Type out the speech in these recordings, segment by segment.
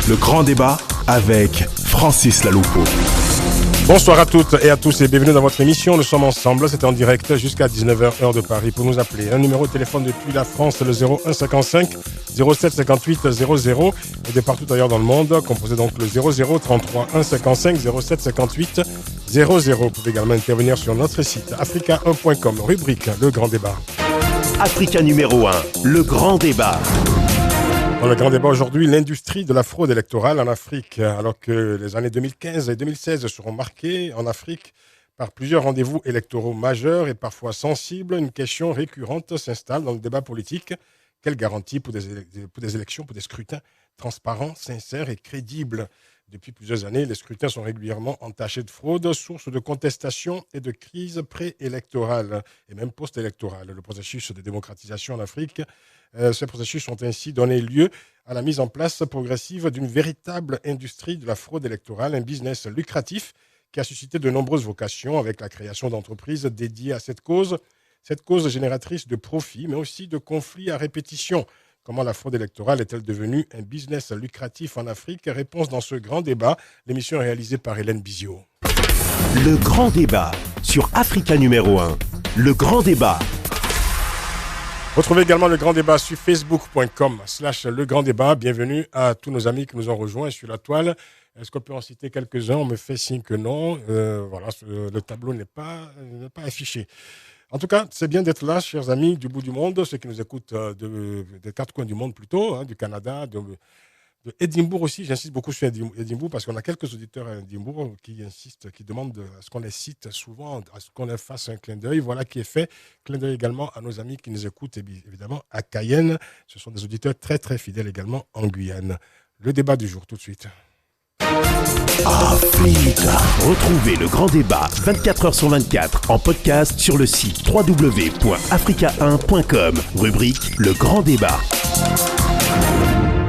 Le grand débat avec Francis Laloupo. Bonsoir à toutes et à tous et bienvenue dans votre émission. Nous sommes ensemble, c'est en direct jusqu'à 19h heure de Paris. Pour nous appeler, un numéro de téléphone depuis la France, le 01 55 07 58 00 et de partout ailleurs dans le monde, composez donc le 00 33 1 55 07 58 00. Vous pouvez également intervenir sur notre site africa1.com, rubrique Le Grand Débat. Africa numéro 1, Le Grand Débat. Dans le grand débat aujourd'hui, l'industrie de la fraude électorale en Afrique. Alors que les années 2015 et 2016 seront marquées en Afrique par plusieurs rendez-vous électoraux majeurs et parfois sensibles, une question récurrente s'installe dans le débat politique. Quelle garantie pour des élections, pour des scrutins transparents, sincères et crédibles? Depuis plusieurs années, les scrutins sont régulièrement entachés de fraude, source de contestation et de crise préélectorale et même post-électorale. Le processus de démocratisation en Afrique, ces processus ont ainsi donné lieu à la mise en place progressive d'une véritable industrie de la fraude électorale, un business lucratif qui a suscité de nombreuses vocations avec la création d'entreprises dédiées à cette cause génératrice de profits, mais aussi de conflits à répétition. Comment la fraude électorale est-elle devenue un business lucratif en Afrique? Réponse dans ce grand débat, l'émission réalisée par Hélène Bizio. Le Grand Débat sur Africa numéro 1. Le Grand Débat. Retrouvez également le Grand Débat sur facebook.com/le Grand Débat. Bienvenue à tous nos amis qui nous ont rejoints sur la toile. Est-ce qu'on peut en citer quelques-uns? On me fait signe que non. Voilà, le tableau n'est pas affiché. En tout cas, c'est bien d'être là, chers amis du bout du monde, ceux qui nous écoutent des quatre coins du monde plutôt, du Canada, de Édimbourg aussi. J'insiste beaucoup sur Édimbourg parce qu'on a quelques auditeurs à Édimbourg qui insistent, qui demandent à ce qu'on les cite souvent, à ce qu'on les fasse un clin d'œil. Voilà qui est fait. Clin d'œil également à nos amis qui nous écoutent, évidemment, à Cayenne. Ce sont des auditeurs très, très fidèles également en Guyane. Le débat du jour, tout de suite. Africa. Retrouvez le Grand Débat 24h/24 en podcast sur le site www.africa1.com, rubrique Le Grand Débat.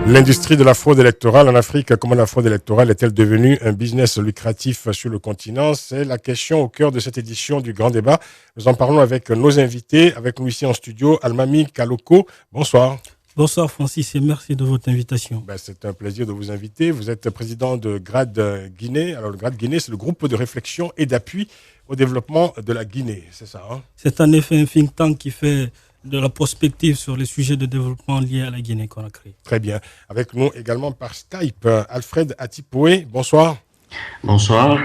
L'industrie de la fraude électorale en Afrique, comment la fraude électorale est-elle devenue un business lucratif sur le continent? C'est la question au cœur de cette édition du Grand Débat. Nous en parlons avec nos invités, avec nous ici en studio, Almami Kaloko. Bonsoir. Bonsoir Francis et merci de votre invitation. C'est un plaisir de vous inviter. Vous êtes président de GRAD Guinée. Alors le GRAD Guinée, c'est le groupe de réflexion et d'appui au développement de la Guinée, c'est ça C'est en effet un think tank qui fait de la prospective sur les sujets de développement liés à la Guinée qu'on a créé. Très bien. Avec nous également par Skype, Alfred Atipoé. Bonsoir. Bonsoir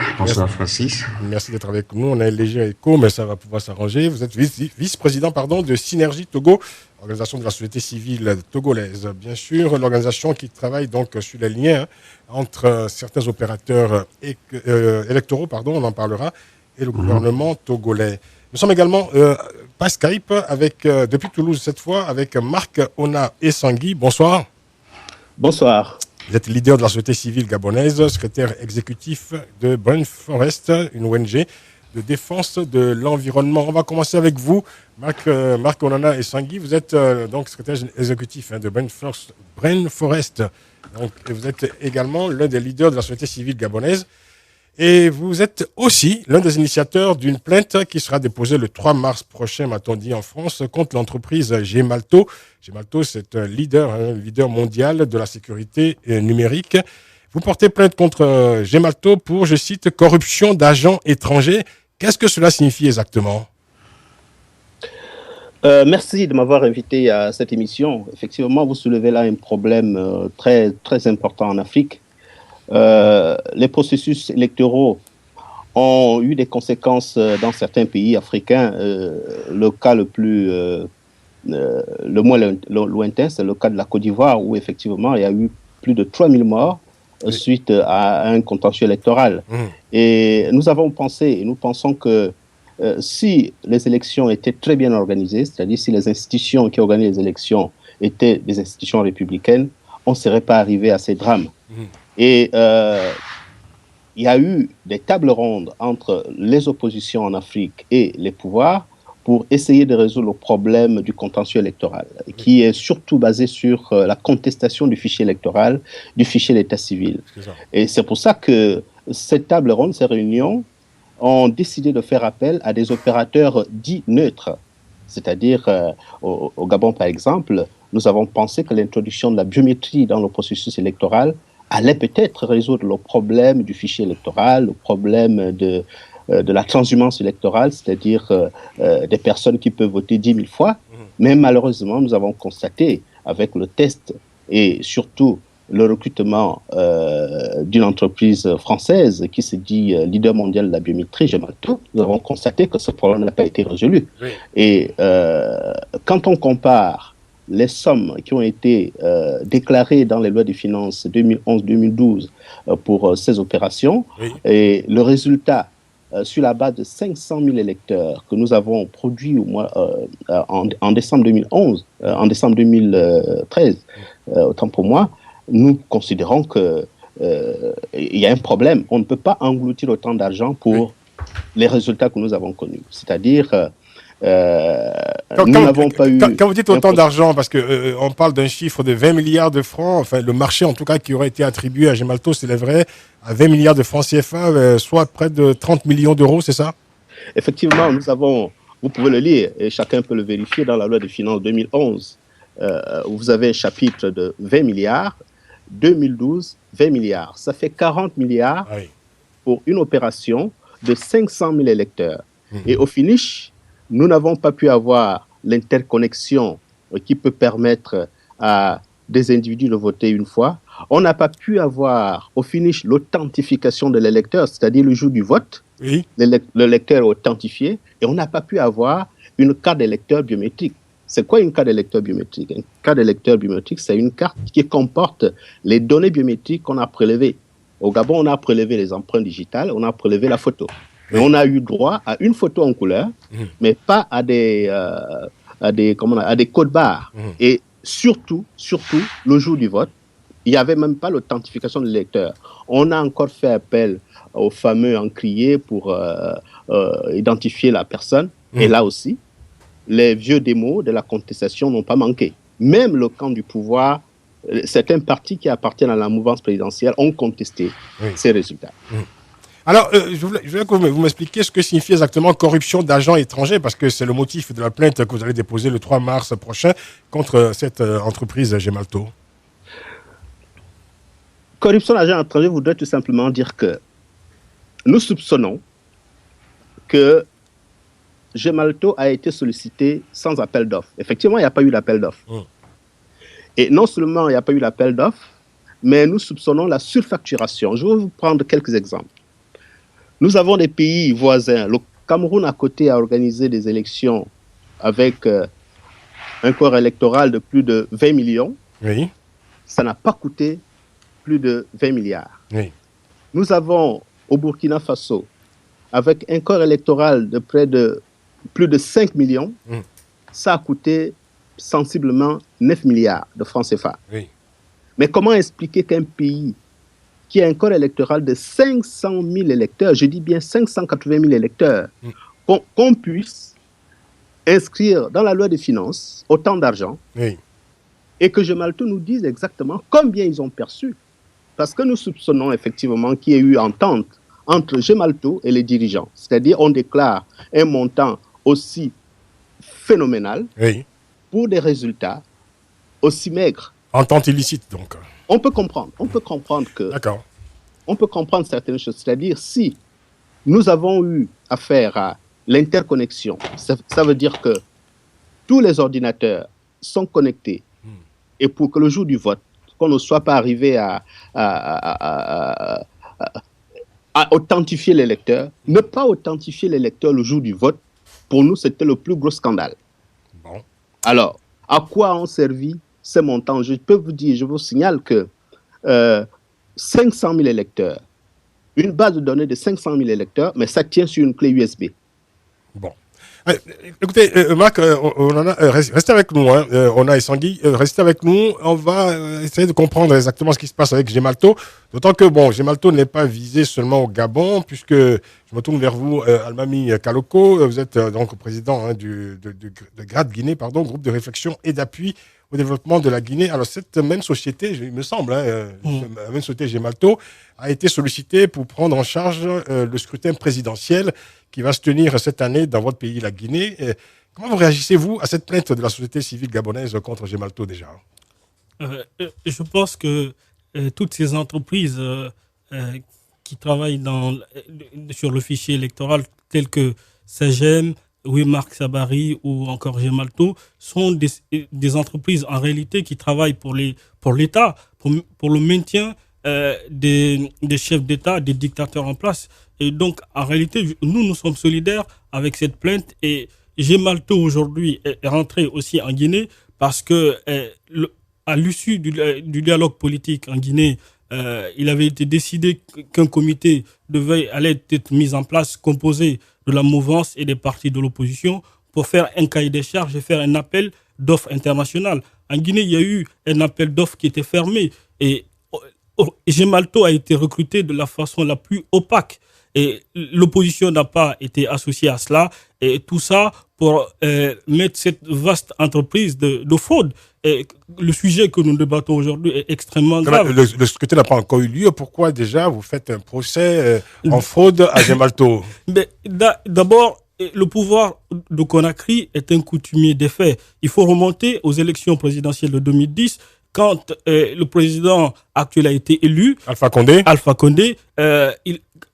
Francis. Merci d'être avec nous. On a un léger écho, mais ça va pouvoir s'arranger. Vous êtes vice-président de Synergie Togo, organisation de la société civile togolaise. Bien sûr, l'organisation qui travaille donc sur les liens entre certains opérateurs électoraux, on en parlera, et le gouvernement togolais. Nous sommes également par Skype depuis Toulouse cette fois avec Marc Ona Essangui. Bonsoir. Bonsoir. Vous êtes leader de la société civile gabonaise, secrétaire exécutif de Brain Forest, une ONG de défense de l'environnement. On va commencer avec vous, Marc Onana Essangui. Vous êtes donc secrétaire exécutif de Brain Forest. Donc, vous êtes également l'un des leaders de la société civile gabonaise. Et vous êtes aussi l'un des initiateurs d'une plainte qui sera déposée le 3 mars prochain, m'a-t-on dit, en France, contre l'entreprise Gemalto. Gemalto, c'est un leader mondial de la sécurité numérique. Vous portez plainte contre Gemalto pour, je cite, corruption d'agents étrangers. Qu'est-ce que cela signifie exactement? Merci de m'avoir invité à cette émission. Effectivement, vous soulevez là un problème très, très important en Afrique. Les processus électoraux ont eu des conséquences dans certains pays africains. Le cas le moins lointain, c'est le cas de la Côte d'Ivoire, où effectivement il y a eu plus de 3000 morts suite à un contentieux électoral. Et nous pensons que si les élections étaient très bien organisées, c'est-à-dire si les institutions qui organisent les élections étaient des institutions républicaines, on ne serait pas arrivé à ces drames. Et il y a eu des tables rondes entre les oppositions en Afrique et les pouvoirs pour essayer de résoudre le problème du contentieux électoral, qui est surtout basé sur la contestation du fichier électoral, du fichier d'état civil. Et c'est pour ça que ces tables rondes, ces réunions, ont décidé de faire appel à des opérateurs dits neutres. C'est-à-dire, au Gabon, par exemple, nous avons pensé que l'introduction de la biométrie dans le processus électoral allait peut-être résoudre le problème du fichier électoral, le problème de la transhumance électorale, c'est-à-dire des personnes qui peuvent voter 10 000 fois. Mais malheureusement, nous avons constaté avec le test et surtout le recrutement d'une entreprise française qui se dit leader mondial de la biométrie, Gemalto, nous avons constaté que ce problème n'a pas été résolu. Oui. Et quand on compare les sommes qui ont été déclarées dans les lois des finances 2011-2012 pour ces opérations, oui. Et le résultat sur la base de 500 000 électeurs que nous avons produits en décembre 2011, en décembre 2013, autant pour moi, nous considérons qu'il y a un problème. On ne peut pas engloutir autant d'argent pour oui. les résultats que nous avons connus. C'est-à-dire, nous n'avons pas eu... Quand vous dites autant d'argent, parce qu'on parle d'un chiffre de 20 milliards de francs, enfin le marché en tout cas qui aurait été attribué à Gemalto s'élèverait à 20 milliards de francs CFA, soit près de 30 millions d'euros, c'est ça? Effectivement, nous avons, vous pouvez le lire et chacun peut le vérifier dans la loi des finances 2011. Vous avez un chapitre de 20 milliards, 2012, 20 milliards. Ça fait 40 milliards oui. pour une opération de 500 000 électeurs. Et au finish, nous n'avons pas pu avoir l'interconnexion qui peut permettre à des individus de voter une fois. On n'a pas pu avoir au finish l'authentification de l'électeur, c'est-à-dire le jour du vote, oui. l'électeur est authentifié, et on n'a pas pu avoir une carte d'électeur biométrique. C'est quoi une carte d'électeur biométrique? Une carte d'électeur biométrique, c'est une carte qui comporte les données biométriques qu'on a prélevées. Au Gabon, on a prélevé les empreintes digitales, on a prélevé la photo. Et on a eu droit à une photo en couleur, mais pas à des codes barres. Et surtout, le jour du vote, il n'y avait même pas l'authentification de l'électeur. On a encore fait appel au fameux encrier pour identifier la personne. Et là aussi, les vieux démos de la contestation n'ont pas manqué. Même le camp du pouvoir, certains partis qui appartiennent à la mouvance présidentielle ont contesté ces résultats. Alors, je voulais que vous m'expliquiez ce que signifie exactement corruption d'agents étrangers, parce que c'est le motif de la plainte que vous allez déposer le 3 mars prochain contre cette entreprise Gemalto. Corruption d'agents étrangers voudrait tout simplement dire que nous soupçonnons que Gemalto a été sollicité sans appel d'offres. Effectivement, il n'y a pas eu d'appel d'offres. Et non seulement il n'y a pas eu d'appel d'offres, mais nous soupçonnons la surfacturation. Je vais vous prendre quelques exemples. Nous avons des pays voisins. Le Cameroun à côté a organisé des élections avec un corps électoral de plus de 20 millions. Oui. Ça n'a pas coûté plus de 20 milliards. Oui. Nous avons au Burkina Faso, avec un corps électoral de près de plus de 5 millions, ça a coûté sensiblement 9 milliards de francs CFA. Oui. Mais comment expliquer qu'un pays qui a un corps électoral de 500 000 électeurs, je dis bien 580 000 électeurs, qu'on puisse inscrire dans la loi des finances autant d'argent et que Gemalto nous dise exactement combien ils ont perçu. Parce que nous soupçonnons effectivement qu'il y a eu entente entre Gemalto et les dirigeants. C'est-à-dire on déclare un montant aussi phénoménal pour des résultats aussi maigres. Entente illicite, donc. On peut comprendre que... D'accord. On peut comprendre certaines choses. C'est-à-dire, si nous avons eu affaire à l'interconnexion, ça veut dire que tous les ordinateurs sont connectés. Et pour que le jour du vote, qu'on ne soit pas arrivé à authentifier l'électeur, ne pas authentifier l'électeur le jour du vote, pour nous, c'était le plus gros scandale. Bon. Alors, à quoi ont servi ces montants? Je peux vous dire, je vous signale que 500 000 électeurs, une base de données de 500 000 électeurs, mais ça tient sur une clé USB. Bon. Écoutez, Marc, restez avec nous. On a Essangui, restez avec nous. On va essayer de comprendre exactement ce qui se passe avec Gemalto. D'autant que, Gemalto n'est pas visé seulement au Gabon, puisque je me tourne vers vous, Almami Kaloko. Vous êtes donc président de GRAD Guinée, groupe de réflexion et d'appui au développement de la Guinée. Alors, cette même société, il me semble, la même société Gemalto, a été sollicitée pour prendre en charge le scrutin présidentiel qui va se tenir cette année dans votre pays, la Guinée. Comment vous réagissez-vous à cette plainte de la société civile gabonaise contre Gemalto déjà? Je pense que toutes ces entreprises qui travaillent sur le fichier électoral, telles que Sagem, Waymark Sabari ou encore Gemalto, sont des entreprises en réalité qui travaillent pour l'État, pour le maintien des chefs d'État, des dictateurs en place. Et donc, en réalité, nous sommes solidaires avec cette plainte. Et Gemalto, aujourd'hui, est rentré aussi en Guinée parce que, à l'issue du dialogue politique en Guinée, il avait été décidé qu'un comité allait être mis en place, composé de la mouvance et des partis de l'opposition, pour faire un cahier des charges et faire un appel d'offres international. En Guinée, il y a eu un appel d'offres qui était fermé et Gemalto a été recruté de la façon la plus opaque. Et l'opposition n'a pas été associée à cela. Et tout ça pour mettre cette vaste entreprise de fraude. Et le sujet que nous débattons aujourd'hui est extrêmement grave. Le scrutin n'a pas encore eu lieu. Pourquoi déjà vous faites un procès en fraude à Gemalto? D'abord, le pouvoir de Conakry est un coutumier des faits. Il faut remonter aux élections présidentielles de 2010, quand le président actuel a été élu, Alpha Condé,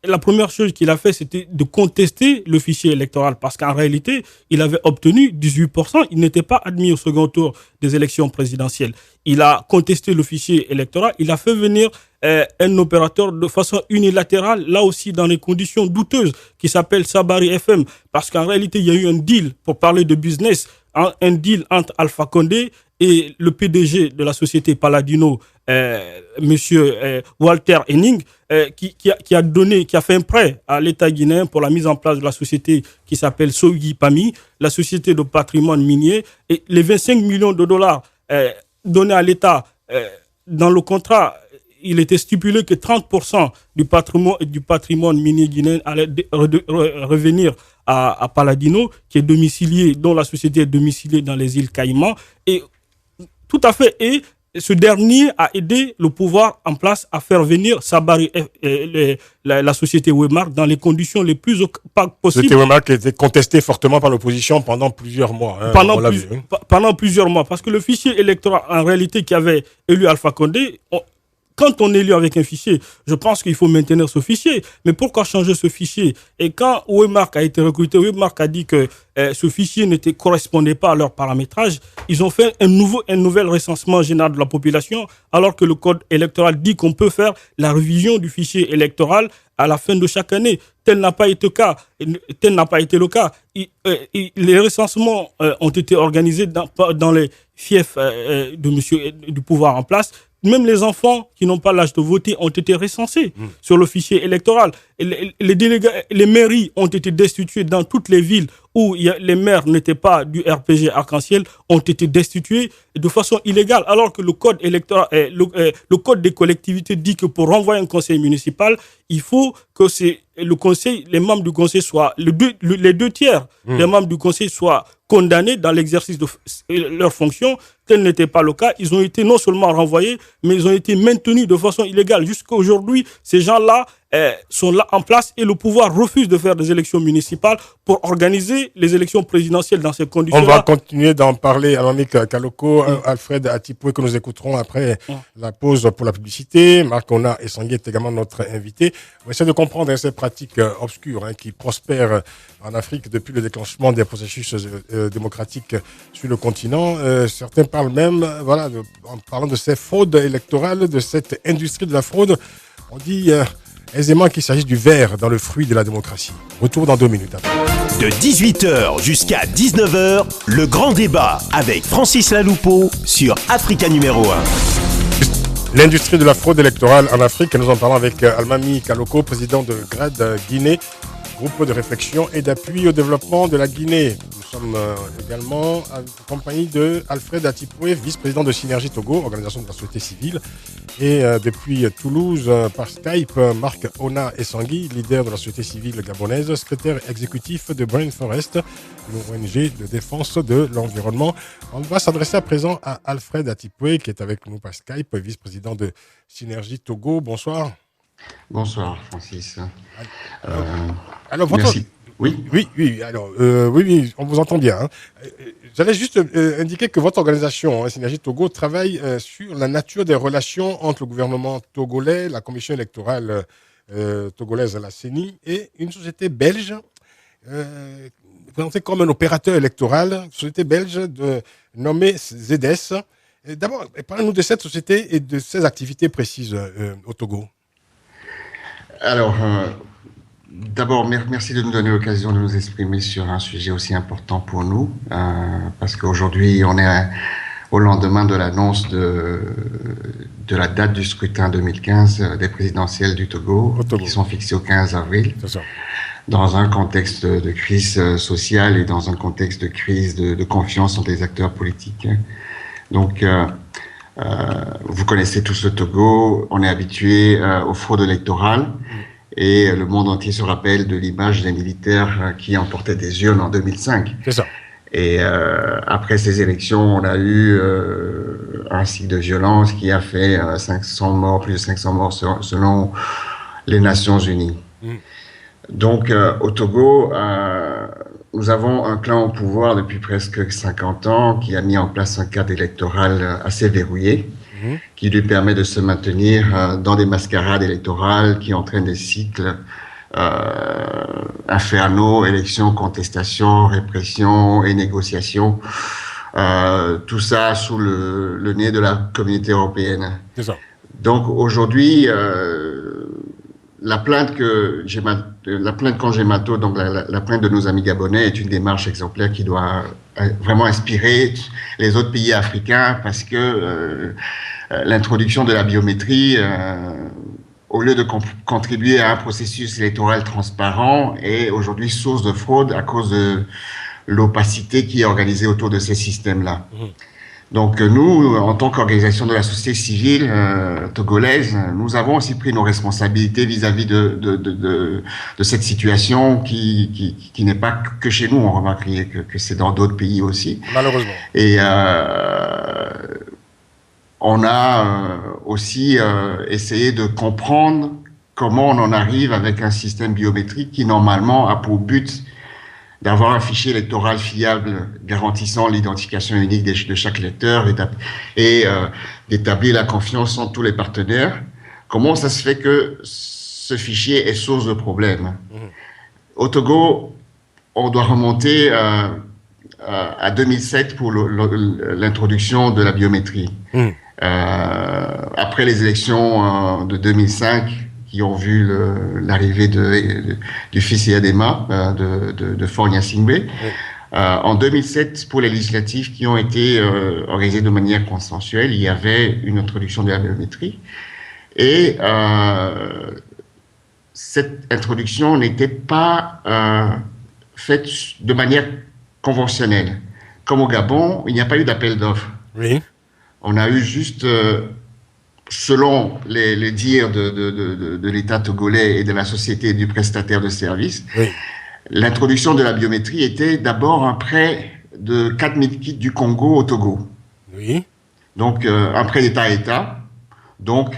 la première chose qu'il a fait, c'était de contester le fichier électoral, parce qu'en réalité, il avait obtenu 18%. Il n'était pas admis au second tour des élections présidentielles. Il a contesté le fichier électoral. Il a fait venir un opérateur de façon unilatérale, là aussi dans des conditions douteuses, qui s'appelle Sabari FM, parce qu'en réalité, il y a eu un deal, pour parler de business, un deal entre Alpha Condé et le PDG de la société Paladino, monsieur Walter Henning, qui a fait un prêt à l'État guinéen pour la mise en place de la société qui s'appelle Sogi Pami, la société de patrimoine minier. Et les 25 millions de dollars donnés à l'État dans le contrat, il était stipulé que 30% du patrimoine minier guinéen allait revenir à Paladino, qui est domicilié, dont la société est domiciliée dans les îles Caïmans. Et tout à fait. Et ce dernier a aidé le pouvoir en place à faire venir Sabari, la société Waymark, dans les conditions les plus opaques possibles. C'était Waymark qui a été contesté fortement par l'opposition pendant plusieurs mois. Pendant plusieurs mois. Parce que le fichier électoral, en réalité, qui avait élu Alpha Condé, quand on est élu avec un fichier, je pense qu'il faut maintenir ce fichier. Mais pourquoi changer ce fichier? Et quand Waymark a été recruté, Waymark a dit que ce fichier ne correspondait pas à leur paramétrage. Ils ont fait un nouvel recensement général de la population, alors que le code électoral dit qu'on peut faire la révision du fichier électoral à la fin de chaque année. Tel n'a pas été le cas. Les recensements ont été organisés dans les fiefs du pouvoir en place. Même les enfants qui n'ont pas l'âge de voter ont été recensés sur le fichier électoral. Les mairies ont été destituées dans toutes les villes où les maires n'étaient pas du RPG Arc-en-Ciel, ont été destitués de façon illégale, alors que le code électoral, le code des collectivités dit que pour renvoyer un conseil municipal, il faut que les membres du conseil soient, les deux tiers des membres du conseil soient condamnés dans l'exercice de leurs fonctions. Tel n'était pas le cas. Ils ont été non seulement renvoyés, mais ils ont été maintenus de façon illégale. Jusqu'à aujourd'hui, ces gens-là sont là en place et le pouvoir refuse de faire des élections municipales pour organiser les élections présidentielles dans ces conditions-là. On va continuer d'en parler, Almamic Kaloko, Alfred Atipoué, que nous écouterons après la pause pour la publicité. Marc Ona et Sangui est également notre invité. On essaie de comprendre ces pratiques obscures qui prospèrent en Afrique depuis le déclenchement des processus démocratiques sur le continent. Certains parlent même, en parlant de ces fraudes électorales, de cette industrie de la fraude, on dit aisément qu'il s'agit du ver dans le fruit de la démocratie. Retour dans 2 minutes. De 18h jusqu'à 19h, le grand débat avec Francis Laloupeau sur Africa numéro 1. L'industrie de la fraude électorale en Afrique, nous en parlons avec Almami Kaloko, président de GRAD Guinée, groupe de réflexion et d'appui au développement de la Guinée. Nous sommes également en compagnie de Alfred Atipoué, vice-président de Synergie Togo, organisation de la société civile. Et depuis Toulouse, par Skype, Marc Ona Essangui, leader de la société civile gabonaise, secrétaire exécutif de Brain Forest, une ONG de défense de l'environnement. On va s'adresser à présent à Alfred Atipoué, qui est avec nous par Skype, vice-président de Synergie Togo. Bonsoir. Bonsoir, Francis. Alors, Merci. Oui. Oui. Alors, oui, on vous entend bien. Hein. J'allais juste indiquer que votre organisation, Synergie Togo, travaille sur la nature des relations entre le gouvernement togolais, la commission électorale togolaise, la CENI, et une société belge présentée comme un opérateur électoral, une société belge nommée ZS. D'abord, parlez-nous de cette société et de ses activités précises au Togo. Alors, d'abord, merci de nous donner l'occasion de nous exprimer sur un sujet aussi important pour nous, parce qu'aujourd'hui, on est au lendemain de l'annonce de la date du scrutin 2015 des présidentielles du Togo, qui sont fixées au 15 avril. C'est ça. Dans un contexte de crise sociale et dans un contexte de crise de confiance entre les acteurs politiques. Donc, vous connaissez tous le Togo, on est habitué aux fraudes électorales et le monde entier se rappelle de l'image des militaires qui emportaient des urnes en 2005. C'est ça. Et après ces élections, on a eu un cycle de violence qui a fait 500 morts, plus de 500 morts selon les Nations Unies. Donc, au Togo, nous avons un clan au pouvoir depuis presque 50 ans qui a mis en place un cadre électoral assez verrouillé qui lui permet de se maintenir dans des mascarades électorales qui entraînent des cycles infernaux, élections, contestations, répression et négociations. Tout ça sous le nez de la communauté européenne. C'est ça. Donc aujourd'hui, la plainte contre Gemato, donc la plainte de nos amis gabonais, est une démarche exemplaire qui doit vraiment inspirer les autres pays africains parce que l'introduction de la biométrie, au lieu de contribuer à un processus électoral transparent, est aujourd'hui source de fraude à cause de l'opacité qui est organisée autour de ces systèmes-là. Donc nous, en tant qu'organisation de la société civile togolaise, nous avons aussi pris nos responsabilités vis-à-vis de cette situation qui n'est pas que chez nous. On remarque que c'est dans d'autres pays aussi. Malheureusement. Et on a aussi essayé de comprendre comment on en arrive avec un système biométrique qui normalement a pour but d'avoir un fichier électoral fiable garantissant l'identification unique de chaque électeur et d'établir la confiance entre tous les partenaires. Comment ça se fait que ce fichier est source de problèmes? Au Togo, on doit remonter à 2007 pour l'introduction de la biométrie. Après les élections de 2005, qui ont vu l'arrivée du fils Yadema, de Faure Gnassingbé. En 2007, pour les législatives qui ont été organisées de manière consensuelle, il y avait une introduction de la biométrie. Et cette introduction n'était pas faite de manière conventionnelle. Comme au Gabon, il n'y a pas eu d'appel d'offres. Oui. On a eu juste... selon les dires de l'État togolais et de la société du prestataire de services, l'introduction de la biométrie était d'abord un prêt de 4000 kits du Congo au Togo. Oui. Donc, un prêt d'État à État. Donc,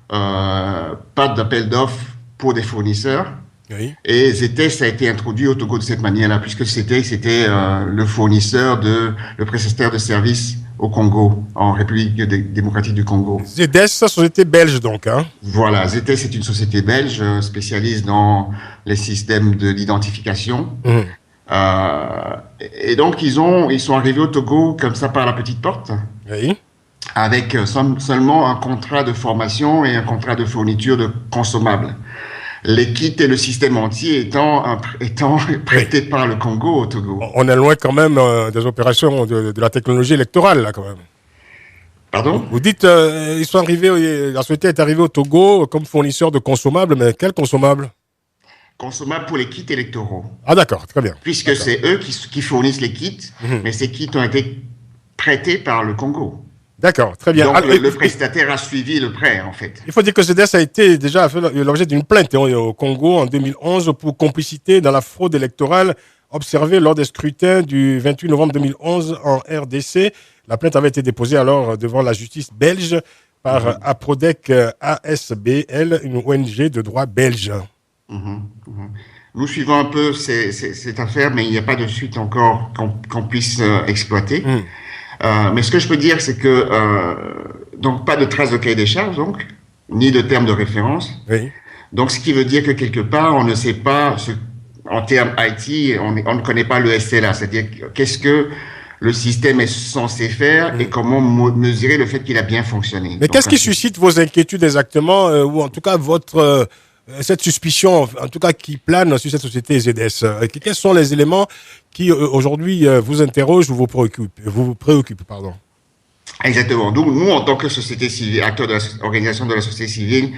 pas d'appel d'offres pour des fournisseurs. Oui. Et ZTS a été introduit au Togo de cette manière-là, puisque c'était le fournisseur, le prestataire de services au Congo, en République démocratique du Congo. ZDS, société belge donc. Hein. Voilà, ZTS est une société belge spécialiste dans les systèmes d'identification. Et donc, ils sont arrivés au Togo comme ça par la petite porte. Oui. Avec seulement un contrat de formation et un contrat de fourniture de consommables. Les kits et le système entier étant prêtés par le Congo au Togo. On est loin quand même des opérations de la technologie électorale, là, quand même. Pardon ? Vous dites, la société est arrivée au Togo comme fournisseur de consommables, mais quels consommables ? Consommables pour les kits électoraux. Ah d'accord, très bien. Puisque c'est eux qui fournissent les kits, mais ces kits ont été prêtés par le Congo. D'accord, très bien. Donc le prestataire a suivi le prêt, en fait. Il faut dire que ZDS a été déjà fait l'objet d'une plainte au Congo en 2011 pour complicité dans la fraude électorale observée lors des scrutins du 28 novembre 2011 en RDC. La plainte avait été déposée alors devant la justice belge par Aprodec ASBL, une ONG de droit belge. Nous suivons un peu cette affaire, mais il n'y a pas de suite encore qu'on puisse exploiter. Mais ce que je peux dire, c'est que donc pas de traces de cahier des charges, donc ni de termes de référence. Oui. Donc, ce qui veut dire que quelque part, on ne sait pas, en termes IT, on ne connaît pas le SLA, c'est-à-dire qu'est-ce que le système est censé faire et comment mesurer le fait qu'il a bien fonctionné. Mais qu'est-ce qui suscite vos inquiétudes exactement, ou en tout cas cette suspicion, en tout cas qui plane sur cette société ZS? Quels sont les éléments qui aujourd'hui vous interrogent ou vous préoccupent, pardon? Exactement. Donc, nous, en tant que société civile, acteur de l'organisation de la société civile,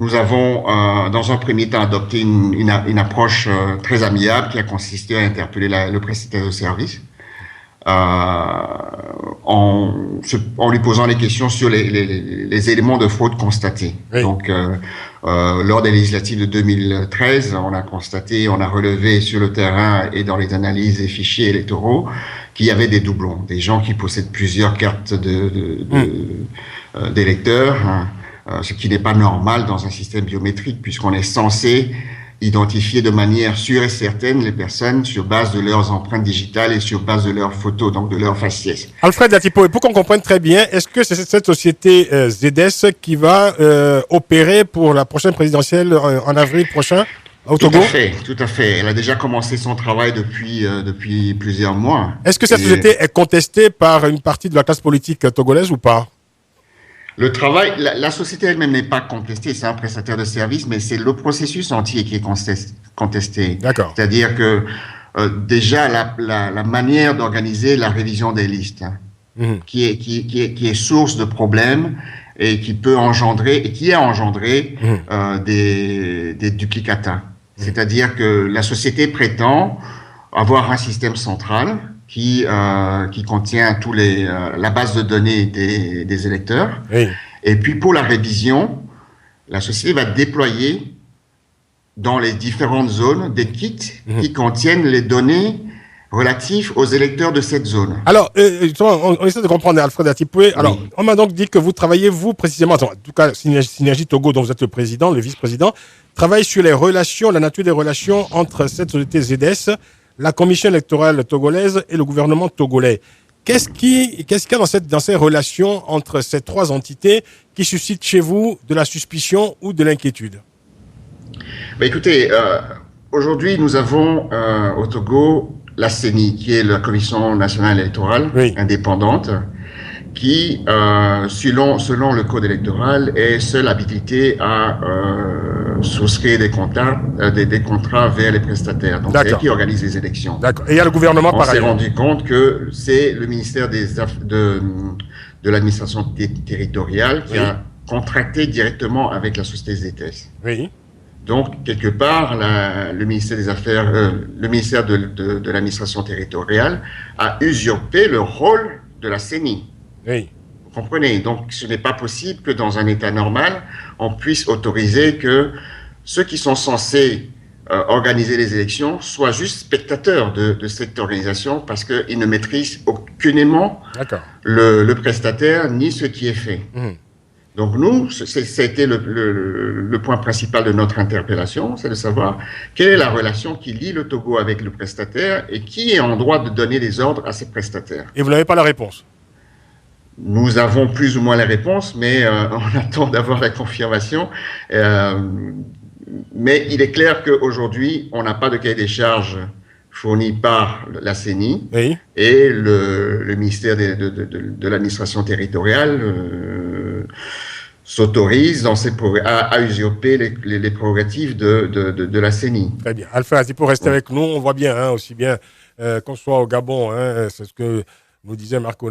nous avons, dans un premier temps, adopté une approche très amiable qui a consisté à interpeller le prestataire de service en lui posant des questions sur les éléments de fraude constatés. Oui. Donc, lors des législatives de 2013, on a relevé sur le terrain et dans les analyses des fichiers électoraux qu'il y avait des doublons, des gens qui possèdent plusieurs cartes d'électeurs, ce qui n'est pas normal dans un système biométrique, puisqu'on est censé identifier de manière sûre et certaine les personnes sur base de leurs empreintes digitales et sur base de leurs photos, donc de leur faciès. Alfred Atipo, et pour qu'on comprenne très bien, est-ce que c'est cette société ZS qui va opérer pour la prochaine présidentielle en avril prochain au Togo? Tout à fait. Elle a déjà commencé son travail depuis plusieurs mois. Est-ce que cette société est contestée par une partie de la classe politique togolaise ou pas? Le travail, la société elle-même n'est pas contestée, c'est un prestataire de service, mais c'est le processus entier qui est contesté. D'accord. C'est-à-dire que déjà la manière d'organiser la révision des listes, qui est source de problèmes et qui peut engendrer et qui a engendré des duplicata. C'est-à-dire que la société prétend avoir un système central qui contient la base de données des électeurs. Oui. Et puis pour la révision, la société va déployer dans les différentes zones des kits qui contiennent les données relatives aux électeurs de cette zone. Alors, on essaie de comprendre, Alfred Atipoué. Alors, on m'a donc dit que vous travaillez, vous, précisément, en tout cas, Synergie Togo, dont vous êtes le président, le vice-président, travaille sur les relations, la nature des relations entre cette société ZS, la commission électorale togolaise et le gouvernement togolais. Qu'est-ce qu'il y a dans ces relations entre ces trois entités qui suscitent chez vous de la suspicion ou de l'inquiétude? Écoutez, aujourd'hui, nous avons au Togo la CENI, qui est la Commission nationale électorale indépendante, qui, selon le code électoral, est seule habilitée à souscrire des contrats vers les prestataires. Donc, c'est elle qui organise les élections. D'accord. Et il y a le gouvernement par ailleurs. On s'est rendu compte que c'est le ministère de l'administration territoriale qui a contracté directement avec la société ZS. Oui. Donc, quelque part, le ministère des Affaires, le ministère de l'administration territoriale a usurpé le rôle de la CENI. Oui. Vous comprenez? Donc, ce n'est pas possible que dans un État normal, on puisse autoriser que ceux qui sont censés organiser les élections soient juste spectateurs de cette organisation parce qu'ils ne maîtrisent aucunement le prestataire ni ce qui est fait. Donc nous, ça a été le point principal de notre interpellation, c'est de savoir quelle est la relation qui lie le Togo avec le prestataire et qui est en droit de donner des ordres à ces prestataires. Et vous n'avez pas la réponse? Nous avons plus ou moins la réponse, mais on attend d'avoir la confirmation. Mais il est clair qu'aujourd'hui, on n'a pas de cahier des charges fourni par la CENI et le ministère de l'administration territoriale s'autorise à usurper les prérogatives de la CENI. Très bien. Alfred, pour rester avec nous, on voit bien, aussi bien qu'on soit au Gabon, c'est ce que nous disait Marco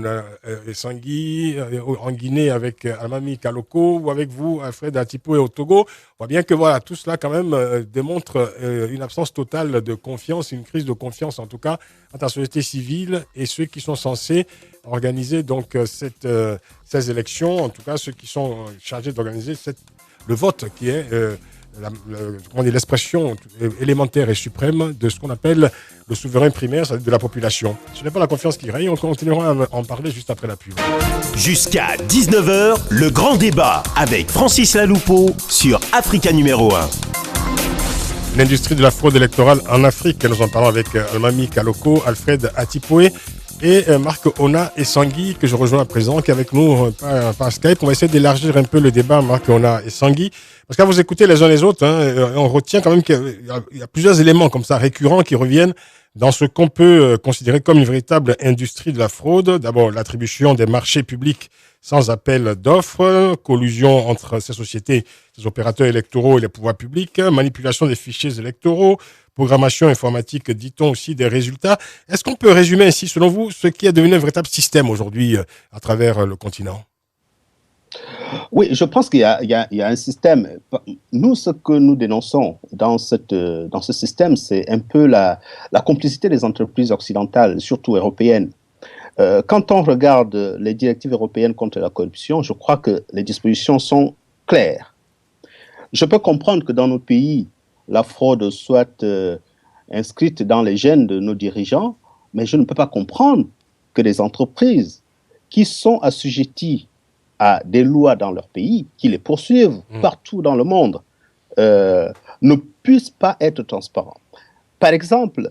Sangui, en Guinée avec Almami Kaloko, ou avec vous, Alfred Atipo et au Togo. On voit bien que voilà, tout cela quand même démontre une absence totale de confiance, une crise de confiance en tout cas entre la société civile et ceux qui sont censés organiser donc ces élections, en tout cas ceux qui sont chargés d'organiser le vote qui est l'expression élémentaire et suprême de ce qu'on appelle le souverain primaire, c'est-à-dire de la population. Ce n'est pas la confiance qui règne, on continuera à en parler juste après la pub. Jusqu'à 19h, le grand débat avec Francis Laloupeau sur Africa numéro 1. l'industrie de la fraude électorale en Afrique. Nous en parlons avec Almami Kaloko, Alfred Atipoé et Marc Ona Essangui, que je rejoins à présent, qui est avec nous par Skype. On va essayer d'élargir un peu le débat, Marc Ona Essangui, parce qu'à vous écouter les uns les autres, on retient quand même qu'il y a plusieurs éléments comme ça récurrents qui reviennent dans ce qu'on peut considérer comme une véritable industrie de la fraude. D'abord, l'attribution des marchés publics sans appel d'offres, collusion entre ces sociétés, ces opérateurs électoraux et les pouvoirs publics, manipulation des fichiers électoraux, programmation informatique, dit-on aussi, des résultats. Est-ce qu'on peut résumer ainsi, selon vous, ce qui est devenu un véritable système aujourd'hui à travers le continent ? Oui, je pense qu'il y a un système. Nous, ce que nous dénonçons dans ce système, c'est un peu la complicité des entreprises occidentales, surtout européennes. Quand on regarde les directives européennes contre la corruption, je crois que les dispositions sont claires. Je peux comprendre que dans nos pays, la fraude soit inscrite dans les gènes de nos dirigeants, mais je ne peux pas comprendre que des entreprises qui sont assujetties à des lois dans leur pays, qui les poursuivent partout dans le monde, ne puissent pas être transparents. Par exemple,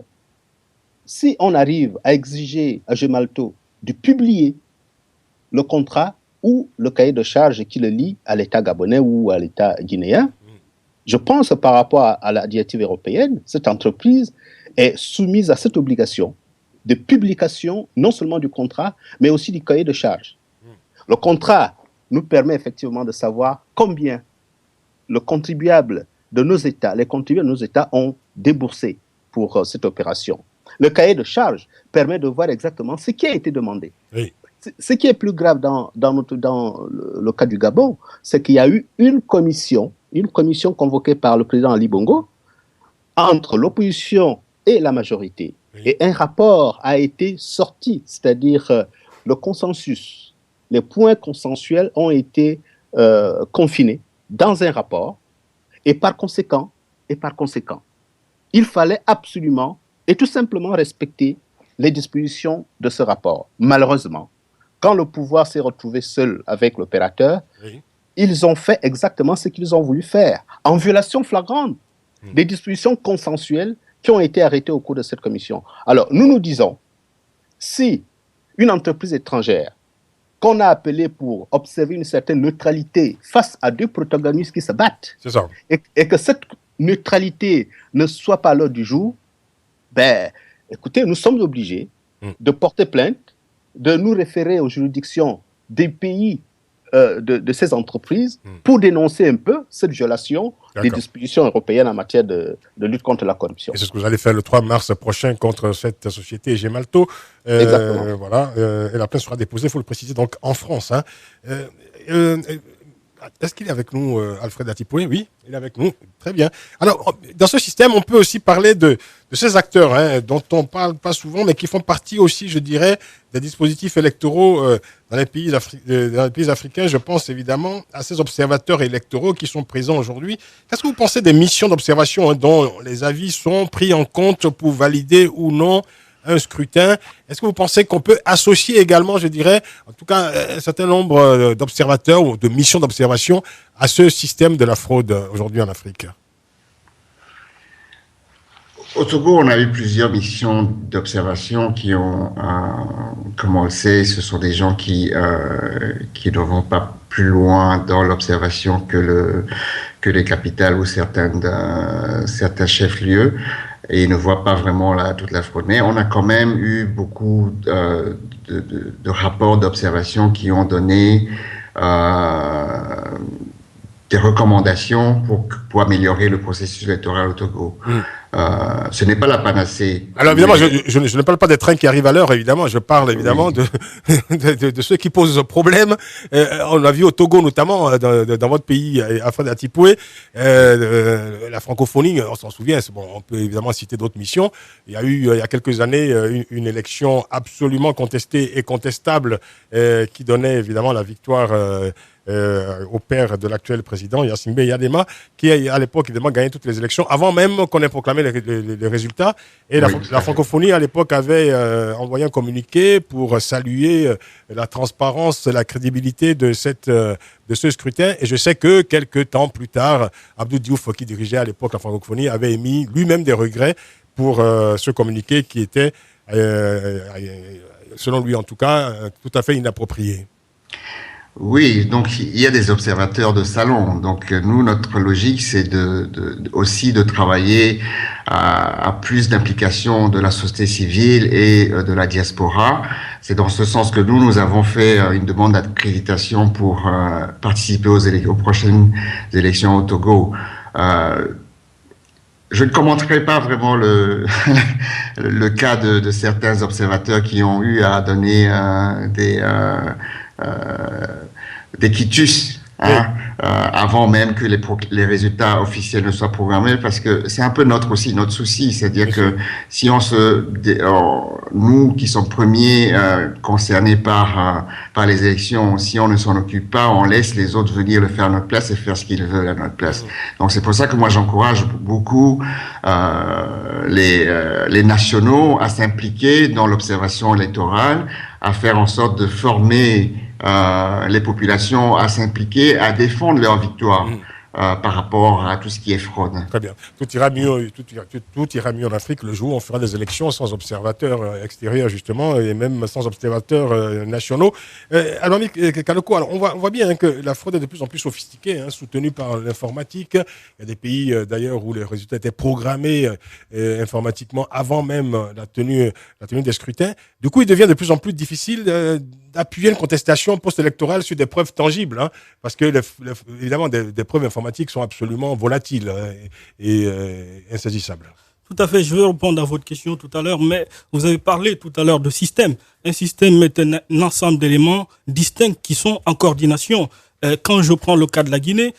si on arrive à exiger à Gemalto de publier le contrat ou le cahier de charges qui le lie à l'État gabonais ou à l'État guinéen, je pense par rapport à la directive européenne, cette entreprise est soumise à cette obligation de publication non seulement du contrat, mais aussi du cahier de charges. Le contrat nous permet effectivement de savoir combien le contribuable de nos États, les contribuables de nos États ont déboursé pour cette opération. Le cahier de charges permet de voir exactement ce qui a été demandé. Oui. Ce qui est plus grave dans le cas du Gabon, c'est qu'il y a eu une commission convoquée par le président Ali Bongo entre l'opposition et la majorité. Oui. Et un rapport a été sorti, c'est-à-dire le consensus. Les points consensuels ont été confinés dans un rapport et par conséquent, il fallait absolument et tout simplement respecter les dispositions de ce rapport. Malheureusement, quand le pouvoir s'est retrouvé seul avec l'opérateur, oui, ils ont fait exactement ce qu'ils ont voulu faire, en violation flagrante des dispositions consensuelles qui ont été arrêtées au cours de cette commission. Alors, nous disons, si une entreprise étrangère qu'on a appelée pour observer une certaine neutralité face à deux protagonistes qui se battent, c'est ça, et que cette neutralité ne soit pas à l'ordre du jour, ben, écoutez, nous sommes obligés de porter plainte, de nous référer aux juridictions des pays de ces entreprises pour dénoncer un peu cette violation des dispositions européennes en matière de lutte contre la corruption. Et c'est ce que vous allez faire le 3 mars prochain contre cette société Gemalto. Exactement. Voilà, et la plainte sera déposée, il faut le préciser, donc en France. Hein. Est-ce qu'il est avec nous, Alfred Atipoé ? Oui, il est avec nous. Très bien. Alors, dans ce système, on peut aussi parler de ces acteurs dont on ne parle pas souvent, mais qui font partie aussi, je dirais, des dispositifs électoraux dans les pays africains. Je pense évidemment à ces observateurs électoraux qui sont présents aujourd'hui. Qu'est-ce que vous pensez des missions d'observation dont les avis sont pris en compte pour valider ou non un scrutin? Est-ce que vous pensez qu'on peut associer également, je dirais, en tout cas, un certain nombre d'observateurs ou de missions d'observation à ce système de la fraude aujourd'hui en Afrique? Au Togo, on a eu plusieurs missions d'observation qui ont, comme on le sait, ce sont des gens qui ne vont pas plus loin dans l'observation que les capitales ou certains chefs-lieux, et ils ne voient pas vraiment toute la fraude. Mais on a quand même eu beaucoup de rapports d'observation qui ont donné des recommandations pour améliorer le processus électoral au Togo. Ce n'est pas la panacée. Alors évidemment, je ne parle pas des trains qui arrivent à l'heure, évidemment. Je parle évidemment de ceux qui posent problème. On l'a vu au Togo notamment, dans votre pays, Alfred Atipoé, la francophonie, on s'en souvient. Bon, on peut évidemment citer d'autres missions. Il y a eu, il y a quelques années, une élection absolument contestée et contestable qui donnait évidemment la victoire au père de l'actuel président, Yacine Yadema, qui à l'époque évidemment gagné toutes les élections, avant même qu'on ait proclamé les résultats. Et la francophonie à l'époque avait envoyé un communiqué pour saluer la transparence, la crédibilité de ce scrutin. Et je sais que quelques temps plus tard, Abdou Diouf, qui dirigeait à l'époque la francophonie, avait émis lui-même des regrets pour ce communiqué qui était, selon lui en tout cas, tout à fait inapproprié. Oui, donc il y a des observateurs de salon. Donc nous, notre logique, c'est aussi de travailler à plus d'implication de la société civile et de la diaspora. C'est dans ce sens que nous avons fait une demande d'accréditation pour participer aux prochaines élections au Togo. Je ne commenterai pas vraiment le cas de certains observateurs qui ont eu à donner des quitus avant même que les résultats officiels ne soient programmés, parce que c'est un peu notre souci, c'est-à-dire que si nous qui sommes premiers concernés par les élections, si on ne s'en occupe pas, on laisse les autres venir le faire à notre place et faire ce qu'ils veulent à notre place. Donc c'est pour ça que moi j'encourage beaucoup les nationaux à s'impliquer dans l'observation électorale, à faire en sorte de former les populations à s'impliquer, à défendre leur victoire par rapport à tout ce qui est fraude. Très bien. Tout ira mieux en Afrique le jour où on fera des élections sans observateurs extérieurs, justement, et même sans observateurs nationaux. Alors, Kaloko, on voit bien que la fraude est de plus en plus sophistiquée, soutenue par l'informatique. Il y a des pays, d'ailleurs, où les résultats étaient programmés informatiquement avant même la tenue des scrutins. Du coup, il devient de plus en plus difficile d'appuyer une contestation post-électorale sur des preuves tangibles, parce que, évidemment, des preuves informatiques sont absolument volatiles et insaisissables. Tout à fait, je vais répondre à votre question tout à l'heure, mais vous avez parlé tout à l'heure de système. Un système est un ensemble d'éléments distincts qui sont en coordination. Quand je prends le cas de la Guinée,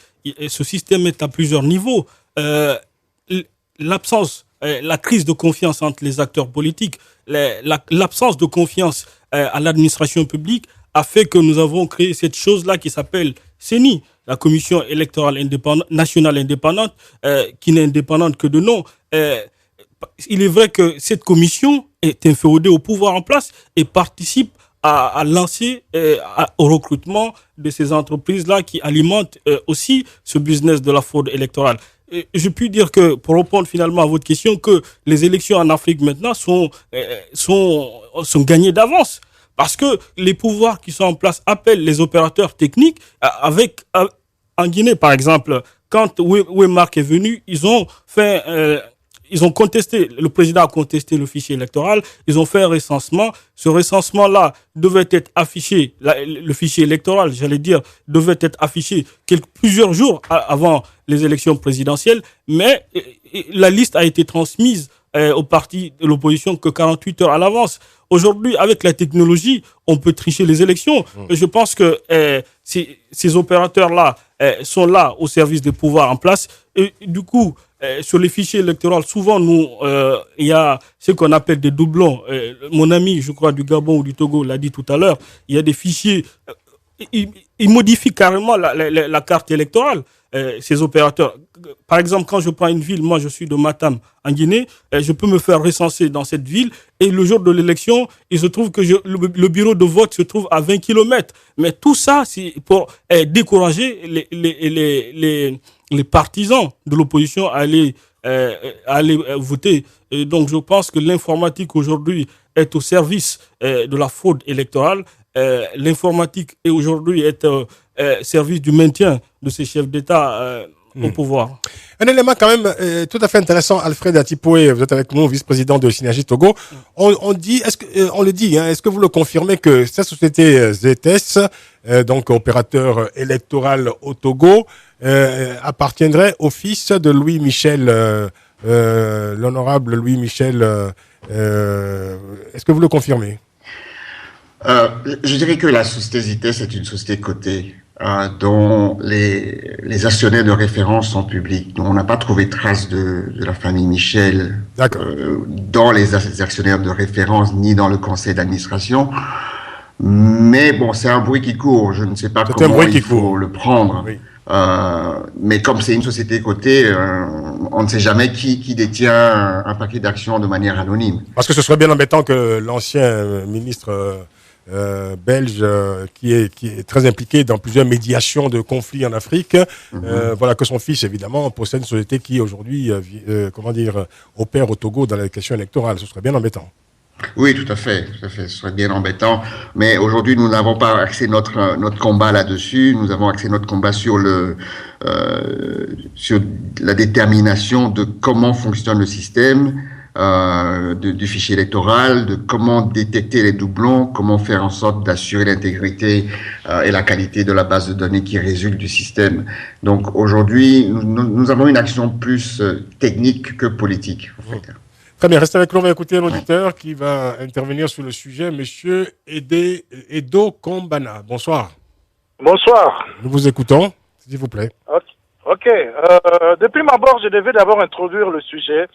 ce système est à plusieurs niveaux. La crise de confiance entre les acteurs politiques, l'absence de confiance à l'administration publique a fait que nous avons créé cette chose-là qui s'appelle CENI, la Commission électorale nationale indépendante, qui n'est indépendante que de nom. Il est vrai que cette commission est inféodée au pouvoir en place et participe à lancer au recrutement de ces entreprises-là qui alimentent aussi ce business de la fraude électorale. Je puis dire que, pour répondre finalement à votre question, que les élections en Afrique maintenant sont gagnées d'avance. Parce que les pouvoirs qui sont en place appellent les opérateurs techniques en Guinée, par exemple, quand Wemmark est venu, ils ont contesté, le président a contesté le fichier électoral, ils ont fait un recensement. Ce recensement-là devait être affiché, le fichier électoral, devait être affiché plusieurs jours avant les élections présidentielles, mais la liste a été transmise au parti de l'opposition que 48 heures à l'avance. Aujourd'hui, avec la technologie, on peut tricher les élections. Je pense que ces opérateurs-là sont là au service des pouvoirs en place. Et du coup, sur les fichiers électoraux, souvent, il y a ce qu'on appelle des doublons. Mon ami, je crois, du Gabon ou du Togo l'a dit tout à l'heure, il y a des fichiers... Ils modifient carrément la carte électorale, ces opérateurs. Par exemple, quand je prends une ville, moi je suis de Matam en Guinée, je peux me faire recenser dans cette ville et le jour de l'élection, il se trouve que le bureau de vote se trouve à 20 km. Mais tout ça, c'est pour décourager les partisans de l'opposition à aller voter. Et donc je pense que l'informatique aujourd'hui est au service de la fraude électorale. L'informatique est aujourd'hui service du maintien de ces chefs d'État au pouvoir. Un élément quand même tout à fait intéressant, Alfred Atipoué, vous êtes avec nous, vice-président de Synergie Togo. On le dit, est-ce que vous le confirmez que cette société ZS, donc opérateur électoral au Togo, appartiendrait au fils de Louis Michel, l'honorable Louis Michel, est-ce que vous le confirmez? Je dirais que la société ZS est une société cotée dont les actionnaires de référence sont publics. Donc, on n'a pas trouvé trace de la famille Michel dans les actionnaires de référence ni dans le conseil d'administration. Mais bon, c'est un bruit qui court. Je ne sais pas comment il faut le prendre. Oui. Mais comme c'est une société cotée, on ne sait jamais qui détient un paquet d'actions de manière anonyme. Parce que ce serait bien embêtant que l'ancien ministre belge, qui est très impliqué dans plusieurs médiations de conflits en Afrique, voilà, que son fils, évidemment, possède une société qui, aujourd'hui, opère au Togo dans les questions électorales. Ce serait bien embêtant. Oui, tout à fait, ce serait bien embêtant. Mais aujourd'hui, nous n'avons pas axé notre combat là-dessus. Nous avons axé notre combat sur sur la détermination de comment fonctionne le système du fichier électoral, de comment détecter les doublons, comment faire en sorte d'assurer l'intégrité et la qualité de la base de données qui résulte du système. Donc aujourd'hui, nous avons une action plus technique que politique, en fait. Très bien, restez avec nous, on va écouter un auditeur qui va intervenir sur le sujet, Monsieur Edo Kombana. Bonsoir. Bonsoir. Nous vous écoutons, s'il vous plaît. Ok. Depuis ma mort, je devais d'abord introduire le sujet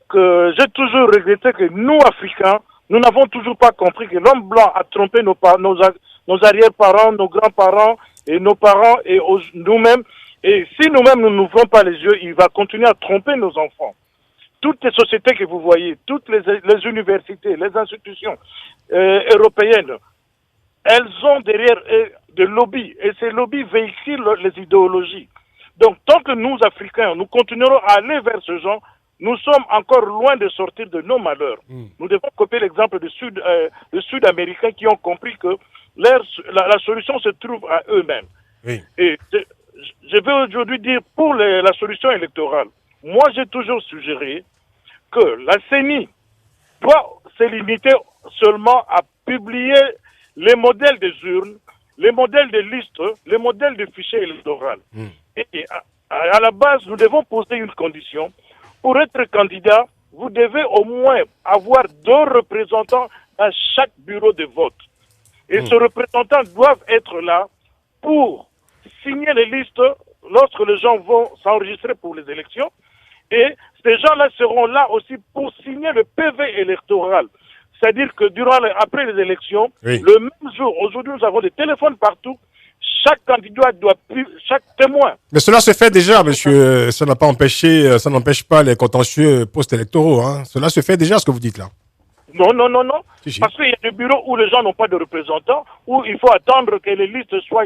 que j'ai toujours regretté que nous, Africains, nous n'avons toujours pas compris que l'homme blanc a trompé nos arrière-parents, nos grands-parents et nos parents et nous-mêmes. Et si nous-mêmes, nous n'ouvrons pas les yeux, il va continuer à tromper nos enfants. Toutes les sociétés que vous voyez, toutes les universités, les institutions européennes, elles ont derrière des lobbies. Et ces lobbies véhiculent les idéologies. Donc, tant que nous, Africains, nous continuerons à aller vers ce genre, nous sommes encore loin de sortir de nos malheurs. Nous devons copier l'exemple des Sud-Américains qui ont compris que la solution se trouve à eux-mêmes. Oui. Et je veux aujourd'hui dire pour la solution électorale, moi j'ai toujours suggéré que la CENI doit se limiter seulement à publier les modèles des urnes, les modèles des listes, les modèles de fichiers électoraux. Et à la base, nous devons poser une condition. Pour être candidat, vous devez au moins avoir 2 représentants à chaque bureau de vote. Et ces représentants doivent être là pour signer les listes lorsque les gens vont s'enregistrer pour les élections. Et ces gens-là seront là aussi pour signer le PV électoral. C'est-à-dire que après les élections, le même jour, aujourd'hui nous avons des téléphones partout, chaque candidat chaque témoin. Mais cela se fait déjà, monsieur. Ça n'empêche pas les contentieux post-électoraux. Hein. Cela se fait déjà, ce que vous dites là. Non. Si. Parce qu'il y a des bureaux où les gens n'ont pas de représentants, où il faut attendre que les listes soient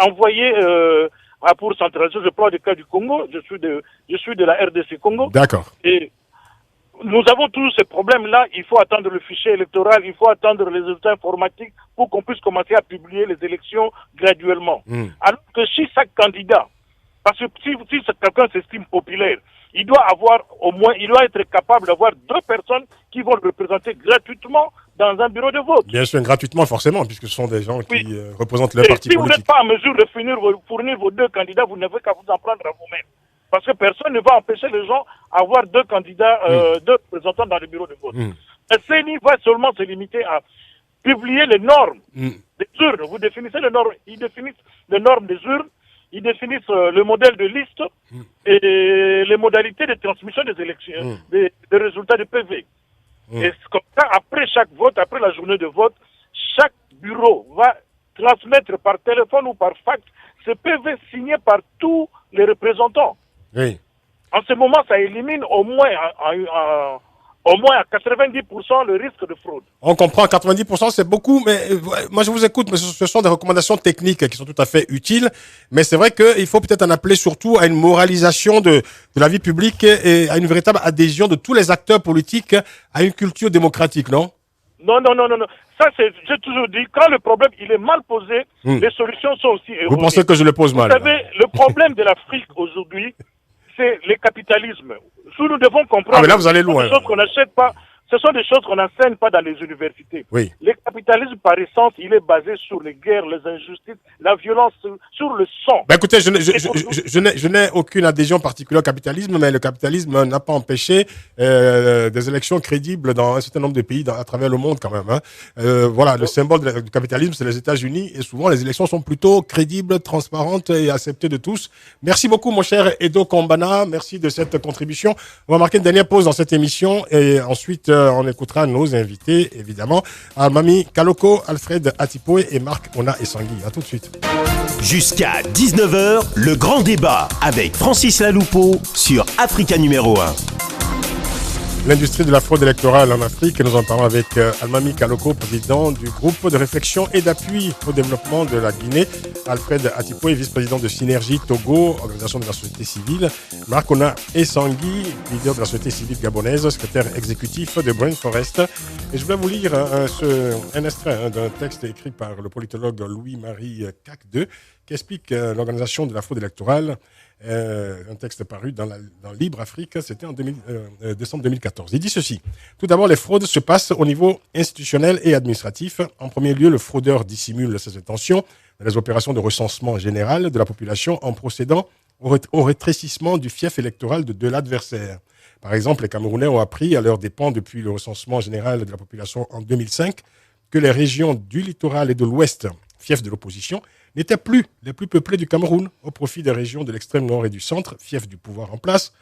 envoyées pour centralisation. Je prends le cas du Congo, je suis de la RDC Congo. D'accord. Et nous avons tous ces problèmes-là. Il faut attendre le fichier électoral, il faut attendre les résultats informatiques pour qu'on puisse commencer à publier les élections graduellement. Alors que si chaque candidat, parce que si quelqu'un s'estime populaire, il doit être capable d'avoir 2 personnes qui vont le représenter gratuitement dans un bureau de vote. Bien sûr, gratuitement, forcément, puisque ce sont des gens qui représentent leur parti politique. Si vous n'êtes pas en mesure de fournir vos 2 candidats, vous n'avez qu'à vous en prendre à vous-même. Parce que personne ne va empêcher les gens d'avoir 2 candidats, 2 représentants dans le bureau de vote. La CENI va seulement se limiter à publier les normes des urnes. Vous définissez les normes. Ils définissent les normes des urnes. Ils définissent le modèle de liste et les modalités de transmission des élections, des résultats du PV. Et comme ça, après chaque vote, après la journée de vote, chaque bureau va transmettre par téléphone ou par fax ce PV signé par tous les représentants. Oui. En ce moment, ça élimine au moins à 90% le risque de fraude. On comprend, 90% c'est beaucoup, mais moi je vous écoute, mais ce sont des recommandations techniques qui sont tout à fait utiles, mais c'est vrai qu'il faut peut-être en appeler surtout à une moralisation de la vie publique et à une véritable adhésion de tous les acteurs politiques à une culture démocratique, non? Non. Ça, j'ai toujours dit, quand le problème il est mal posé, les solutions sont aussi erronées. Vous pensez que je le pose mal? Vous savez, le problème de l'Afrique aujourd'hui, c'est le capitalisme. Nous devons comprendre. Ah, mais là, vous allez loin. Des choses qu'on n'achète pas. Ce sont des choses qu'on n'enseigne pas dans les universités. Oui. Le capitalisme, par essence, il est basé sur les guerres, les injustices, la violence, sur le sang. Ben écoutez, je n'ai aucune adhésion particulière au capitalisme, mais le capitalisme n'a pas empêché des élections crédibles dans un certain nombre de pays à travers le monde quand même. Hein. Voilà, le symbole du capitalisme, c'est les États-Unis, et souvent les élections sont plutôt crédibles, transparentes et acceptées de tous. Merci beaucoup, mon cher Edo Kombana. Merci de cette contribution. On va marquer une dernière pause dans cette émission et ensuite on écoutera nos invités, évidemment. Almami Kaloko, Alfred Atipoe et Marc Ona Essangui. À tout de suite. Jusqu'à 19h, le grand débat avec Francis Laloupeau sur Africa numéro 1. L'industrie de la fraude électorale en Afrique, nous en parlons avec Almami Kaloko, président du groupe de réflexion et d'appui au développement de la Guinée, Alfred Atipoe, vice-président de Synergie Togo, organisation de la société civile, Marc Ona Essangui, leader de la société civile gabonaise, secrétaire exécutif de Brain Forest. Et je voulais vous lire un extrait d'un texte écrit par le politologue Louis-Marie Cacde qui explique l'organisation de la fraude électorale. Un texte paru dans Libre Afrique, c'était en décembre 2014. Il dit ceci. Tout d'abord, les fraudes se passent au niveau institutionnel et administratif. En premier lieu, le fraudeur dissimule ses intentions dans les opérations de recensement général de la population en procédant au rétrécissement du fief électoral de l'adversaire. Par exemple, les Camerounais ont appris à leurs dépens depuis le recensement général de la population en 2005 que les régions du littoral et de l'ouest, fief de l'opposition, n'étaient plus les plus peuplées du Cameroun, au profit des régions de l'extrême nord et du centre, fief du pouvoir en place.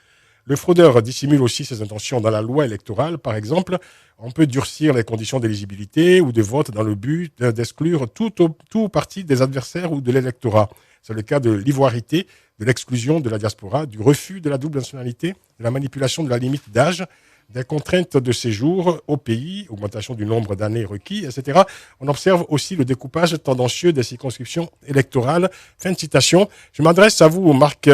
Le fraudeur dissimule aussi ses intentions dans la loi électorale. Par exemple, on peut durcir les conditions d'éligibilité ou de vote dans le but d'exclure tout parti des adversaires ou de l'électorat. C'est le cas de l'ivoirité, de l'exclusion de la diaspora, du refus de la double nationalité, de la manipulation de la limite d'âge, des contraintes de séjour au pays, augmentation du nombre d'années requis, etc. On observe aussi le découpage tendancieux des circonscriptions électorales. Fin de citation. Je m'adresse à vous, Marc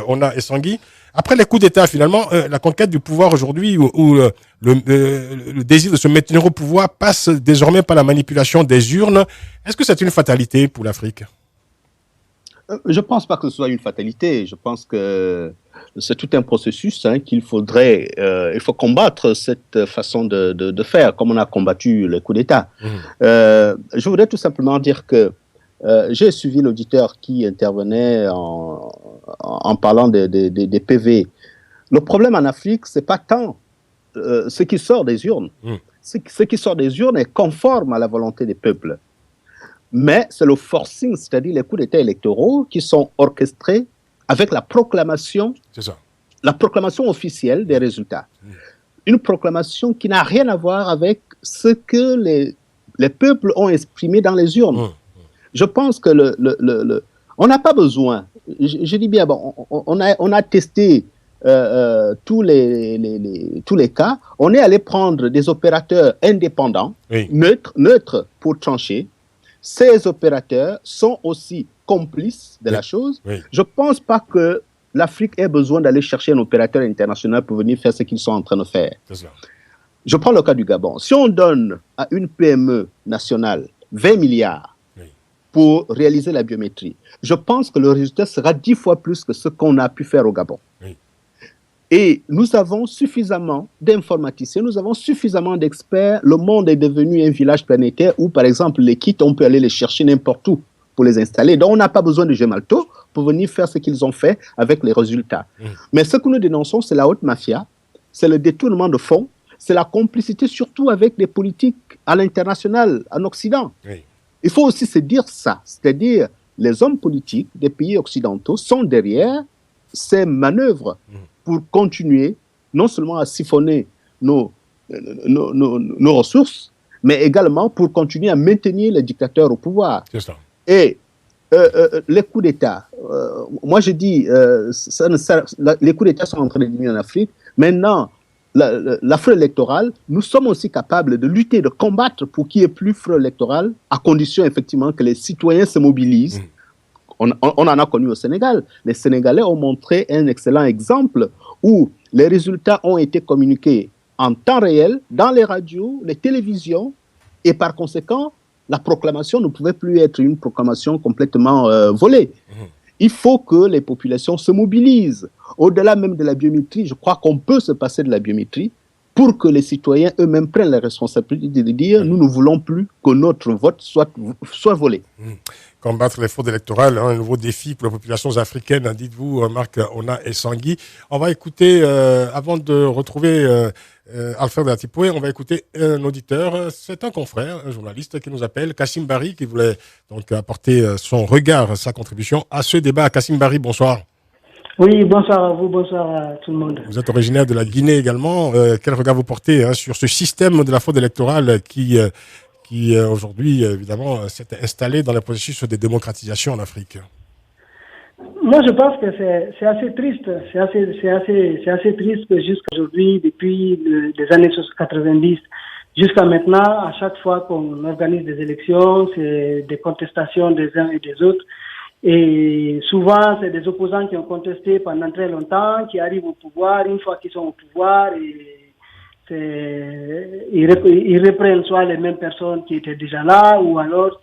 Ona Essangui. Après les coups d'État, finalement, la conquête du pouvoir aujourd'hui, où le désir de se maintenir au pouvoir passe désormais par la manipulation des urnes, est-ce que c'est une fatalité pour l'Afrique ? Je ne pense pas que ce soit une fatalité. Je pense que c'est tout un processus qu'il faudrait... il faut combattre cette façon de faire, comme on a combattu le coup d'État. Je voudrais tout simplement dire que j'ai suivi l'auditeur qui intervenait en parlant des PV. Le problème en Afrique, ce n'est pas tant ce qui sort des urnes. Ce qui sort des urnes est conforme à la volonté des peuples. Mais c'est le forcing, c'est-à-dire les coups d'État électoraux qui sont orchestrés avec la proclamation officielle des résultats. Une proclamation qui n'a rien à voir avec ce que les peuples ont exprimé dans les urnes. Je pense que on n'a pas besoin, je dis bien, bon, on a testé tous les cas, on est allé prendre des opérateurs indépendants, neutres pour trancher. Ces opérateurs sont aussi complices de la chose. Je ne pense pas que l'Afrique ait besoin d'aller chercher un opérateur international pour venir faire ce qu'ils sont en train de faire. Je prends le cas du Gabon. Si on donne à une PME nationale 20 milliards pour réaliser la biométrie, je pense que le résultat sera 10 fois plus que ce qu'on a pu faire au Gabon. Et nous avons suffisamment d'informaticiens, nous avons suffisamment d'experts. Le monde est devenu un village planétaire où, par exemple, les kits, on peut aller les chercher n'importe où pour les installer. Donc, on n'a pas besoin de Gemalto pour venir faire ce qu'ils ont fait avec les résultats. Mais ce que nous dénonçons, c'est la haute mafia, c'est le détournement de fonds, c'est la complicité surtout avec des politiques à l'international, en Occident. Il faut aussi se dire ça, c'est-à-dire les hommes politiques des pays occidentaux sont derrière ces manœuvres pour continuer non seulement à siphonner nos ressources, mais également pour continuer à maintenir les dictateurs au pouvoir. Et les coups d'État, moi je dis, les coups d'État sont en train de diminuer en Afrique. Maintenant, la fraude électorale, nous sommes aussi capables de lutter, de combattre pour qu'il n'y ait plus fraude électorale, à condition effectivement que les citoyens se mobilisent. On en a connu au Sénégal. Les Sénégalais ont montré un excellent exemple où les résultats ont été communiqués en temps réel dans les radios, les télévisions, et par conséquent, la proclamation ne pouvait plus être une proclamation complètement volée. Il faut que les populations se mobilisent. Au-delà même de la biométrie, je crois qu'on peut se passer de la biométrie pour que les citoyens eux-mêmes prennent la responsabilité de dire nous ne voulons plus que notre vote soit volé. Combattre les fraudes électorales, un nouveau défi pour les populations africaines, dites-vous, Marc Ona Essangui. On va écouter, avant de retrouver Alfred Atipoe, on va écouter un auditeur, c'est un confrère, un journaliste qui nous appelle, Kassim Barry, qui voulait donc apporter son regard, sa contribution à ce débat. Kassim Barry, bonsoir. Oui, bonsoir à vous, bonsoir à tout le monde. Vous êtes originaire de la Guinée également. Quel regard vous portez sur ce système de la fraude électorale qui aujourd'hui, évidemment, s'est installé dans le processus de démocratisation en Afrique? Moi, je pense que c'est assez triste. C'est assez triste que jusqu'à aujourd'hui, depuis les années 90 jusqu'à maintenant, à chaque fois qu'on organise des élections, c'est des contestations des uns et des autres. Et souvent, c'est des opposants qui ont contesté pendant très longtemps, qui arrivent au pouvoir. Une fois qu'ils sont au pouvoir, ils reprennent soit les mêmes personnes qui étaient déjà là, ou alors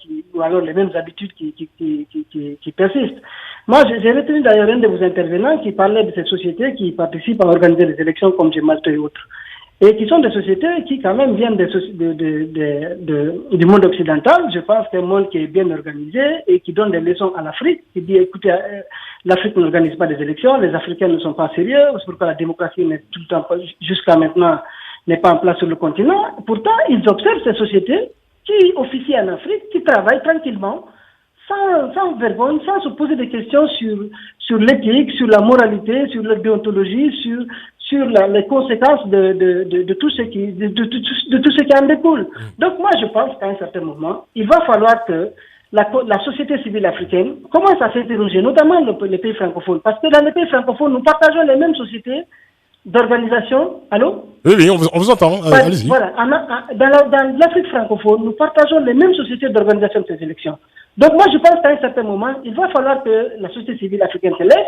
les mêmes habitudes qui persistent. Moi, j'ai retenu d'ailleurs un de vos intervenants qui parlait de ces sociétés qui participent à organiser les élections comme Gemalto et autres. Et qui sont des sociétés qui quand même viennent du monde occidental. Je pense qu'un monde qui est bien organisé et qui donne des leçons à l'Afrique, qui dit écoutez, l'Afrique n'organise pas des élections, les Africains ne sont pas sérieux, c'est pourquoi la démocratie n'est tout le temps, jusqu'à maintenant, n'est pas en place sur le continent. Pourtant, ils observent ces sociétés qui officient en Afrique, qui travaillent tranquillement, sans vergogne, sans se poser des questions sur l'éthique, sur la moralité, sur la déontologie, sur les conséquences de tout ce qui en découle. Donc moi, je pense qu'à un certain moment, il va falloir que la société civile africaine commence à s'interroger, notamment les pays francophones, parce que dans les pays francophones, nous partageons les mêmes sociétés d'organisation. Allô? Oui, on vous entend. Allez-y. Voilà. Dans l'Afrique francophone, nous partageons les mêmes sociétés d'organisation de ces élections. Donc moi, je pense qu'à un certain moment, il va falloir que la société civile africaine se lève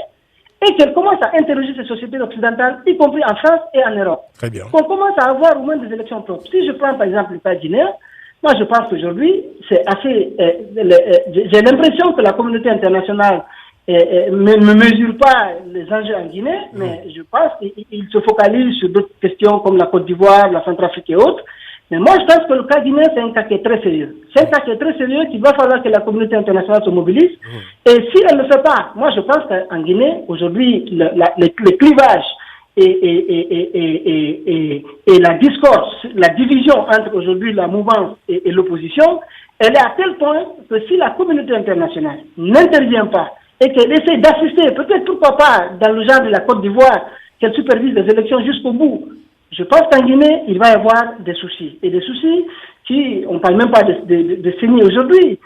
et qu'elle commence à interroger ces sociétés occidentales, y compris en France et en Europe. Très bien. Qu'on commence à avoir au moins des élections propres. Si je prends par exemple le cas guinéen, moi je pense qu'aujourd'hui, c'est assez... j'ai l'impression que la communauté internationale ne mesure pas les enjeux en Guinée, mais je pense qu'il se focalise sur d'autres questions comme la Côte d'Ivoire, la Centrafrique et autres. Mais moi, je pense que le cas guinéen, c'est un cas qui est très sérieux. C'est un cas qui est très sérieux qu'il va falloir que la communauté internationale se mobilise. Et si elle ne le fait pas, moi, je pense qu'en Guinée, aujourd'hui, les clivages et la discorde, la division entre aujourd'hui la mouvance et l'opposition, elle est à tel point que si la communauté internationale n'intervient pas et qu'elle essaie d'assister, peut-être pourquoi pas dans le genre de la Côte d'Ivoire, qu'elle supervise les élections jusqu'au bout, je pense qu'en Guinée, il va y avoir des soucis. Et des soucis qui, on ne parle même pas de CENI aujourd'hui.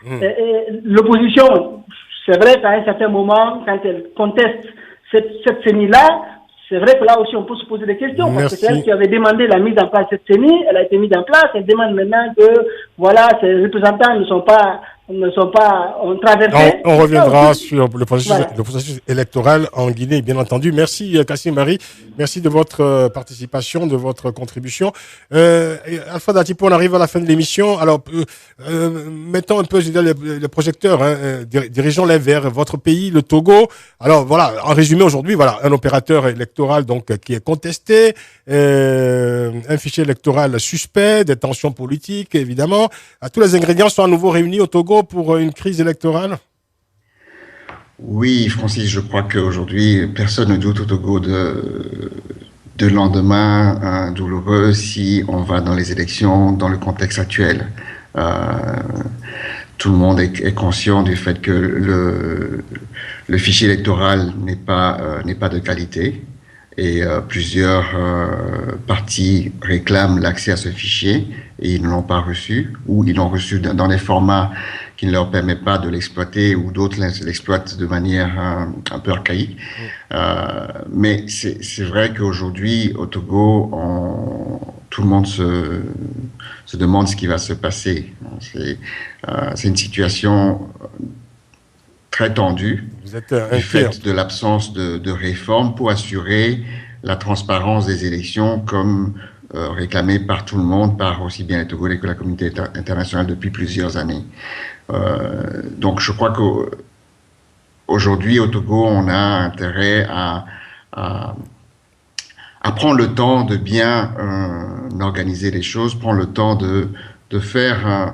L'opposition, c'est vrai qu'à un certain moment, quand elle conteste cette CENI-là, c'est vrai que là aussi on peut se poser des questions. Parce que c'est elle qui avait demandé la mise en place de cette CENI, elle a été mise en place, elle demande maintenant que, voilà, ses représentants ont traversé. On reviendra sur le processus électoral en Guinée, bien entendu. Merci Kassim Barry, merci de votre participation, de votre contribution. Alpha Datipo, on arrive à la fin de l'émission. Alors, mettons un peu le projecteur, dirigeons-les vers votre pays, le Togo. Alors voilà, en résumé aujourd'hui, voilà, un opérateur électoral donc qui est contesté, un fichier électoral suspect, des tensions politiques évidemment. Tous les ingrédients sont à nouveau réunis au Togo pour une crise électorale? Oui, Francis, je crois qu'aujourd'hui, personne ne doute au Togo de lendemain douloureux si on va dans les élections dans le contexte actuel. Tout le monde est conscient du fait que le fichier électoral n'est pas de qualité et plusieurs partis réclament l'accès à ce fichier et ils ne l'ont pas reçu ou ils l'ont reçu dans des formats qui ne leur permettent pas de l'exploiter ou d'autres l'exploitent de manière un peu archaïque. Mais c'est vrai qu'aujourd'hui au Togo, tout le monde se demande ce qui va se passer. C'est une situation très tendue du fait de l'absence de réformes pour assurer la transparence des élections comme réclamée par tout le monde, par aussi bien les Togolais que la communauté internationale depuis plusieurs années. Donc je crois qu'aujourd'hui au Togo, on a intérêt à prendre le temps de bien organiser les choses, prendre le temps de faire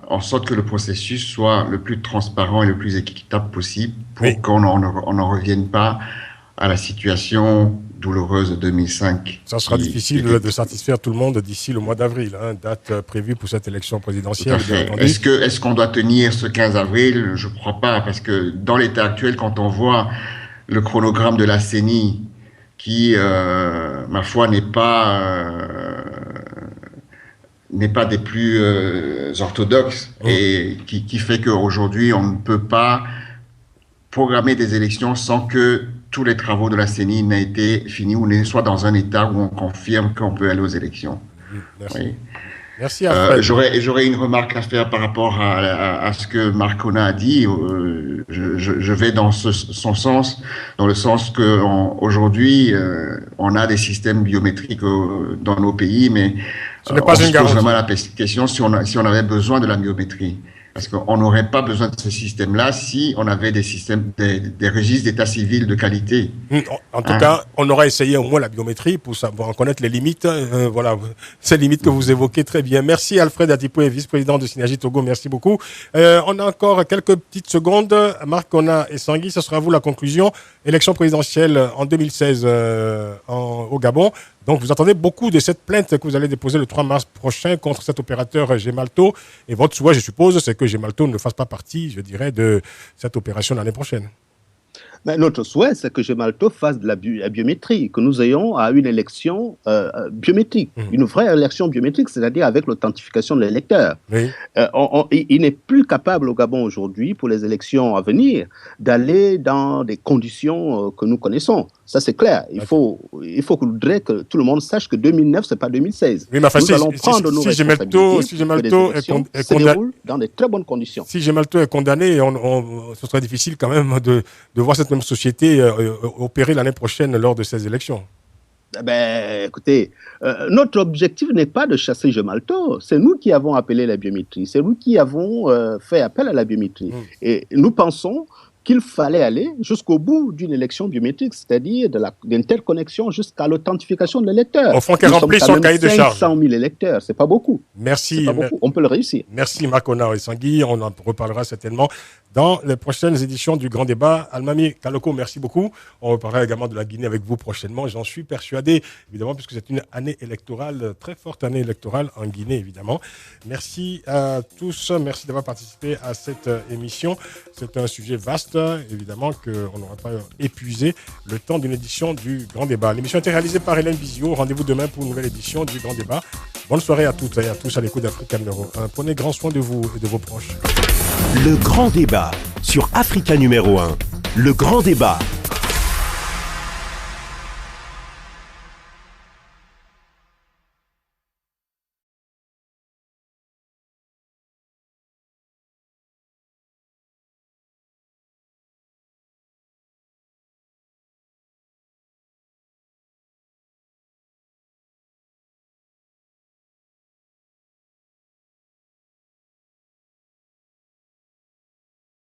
en sorte que le processus soit le plus transparent et le plus équitable possible pour qu'on n'en revienne pas à la situation douloureuse de 2005. Ça sera difficile de satisfaire tout le monde d'ici le mois d'avril, date prévue pour cette élection présidentielle. Est-ce qu'on doit tenir ce 15 avril? Je ne crois pas, parce que dans l'état actuel, quand on voit le chronogramme de la CENI, qui, ma foi, n'est pas des plus orthodoxes, et qui fait qu'aujourd'hui, on ne peut pas programmer des élections sans que tous les travaux de la CENI n'aient été finis ou ne soient dans un état où on confirme qu'on peut aller aux élections. Merci. Oui. Merci Alfred. J'aurais une remarque à faire par rapport à ce que Marc Conat a dit. Je vais dans son sens, dans le sens qu'aujourd'hui, on a des systèmes biométriques dans nos pays, mais ce n'est pas on une se pose garantie. vraiment la question si on avait besoin de la biométrie. Parce qu'on n'aurait pas besoin de ce système-là si on avait des systèmes, des registres d'état civil de qualité. En tout cas, on aura essayé au moins la biométrie pour savoir connaître les limites. Voilà, ces limites que vous évoquez très bien. Merci Alfred Atipoué, vice-président de Synergie Togo. Merci beaucoup. On a encore quelques petites secondes. Marc Conat et Sangui, ce sera à vous la conclusion. Élection présidentielle en 2016 au Gabon. Donc, vous attendez beaucoup de cette plainte que vous allez déposer le 3 mars prochain contre cet opérateur Gemalto. Et votre souhait, je suppose, c'est que Gemalto ne fasse pas partie, je dirais, de cette opération l'année prochaine. Mais notre souhait, c'est que Gemalto fasse de la biométrie, que nous ayons une élection biométrique, une vraie élection biométrique, c'est-à-dire avec l'authentification de l'électeur. Oui. Il n'est plus capable au Gabon aujourd'hui, pour les élections à venir, d'aller dans des conditions que nous connaissons. Ça, c'est clair. Il faudrait que tout le monde sache que 2009, ce n'est pas 2016. Oui, mais enfin, nous allons prendre nos responsabilités si Gemalto se déroule dans de très bonnes conditions. Si Gemalto est condamné, ce serait difficile quand même de voir cette même société opérer l'année prochaine lors de ces élections. Écoutez, notre objectif n'est pas de chasser Gemalto. C'est nous qui avons appelé la biométrie. C'est nous qui avons fait appel à la biométrie. Et nous pensons qu'il fallait aller jusqu'au bout d'une élection biométrique, c'est-à-dire de l'interconnexion jusqu'à l'authentification de l'électeur. Au fond, qu'elle remplit son cahier de charge. 500 000 électeurs, c'est pas beaucoup. Merci. Pas beaucoup. On peut le réussir. Merci Marc Conat et Sangui. On en reparlera certainement dans les prochaines éditions du Grand Débat. Almami Kaloko, merci beaucoup. On reparlera également de la Guinée avec vous prochainement. J'en suis persuadé, évidemment, puisque c'est une année électorale, très forte année électorale en Guinée, évidemment. Merci à tous. Merci d'avoir participé à cette émission. C'est un sujet vaste, évidemment, qu'on n'aura pas épuisé le temps d'une édition du Grand Débat. L'émission a été réalisée par Hélène Bizio. Rendez-vous demain pour une nouvelle édition du Grand Débat. Bonne soirée à toutes et à tous à l'écoute d'Africa numéro 1. Prenez grand soin de vous et de vos proches. Le Grand Débat sur Africa numéro 1. Le Grand Débat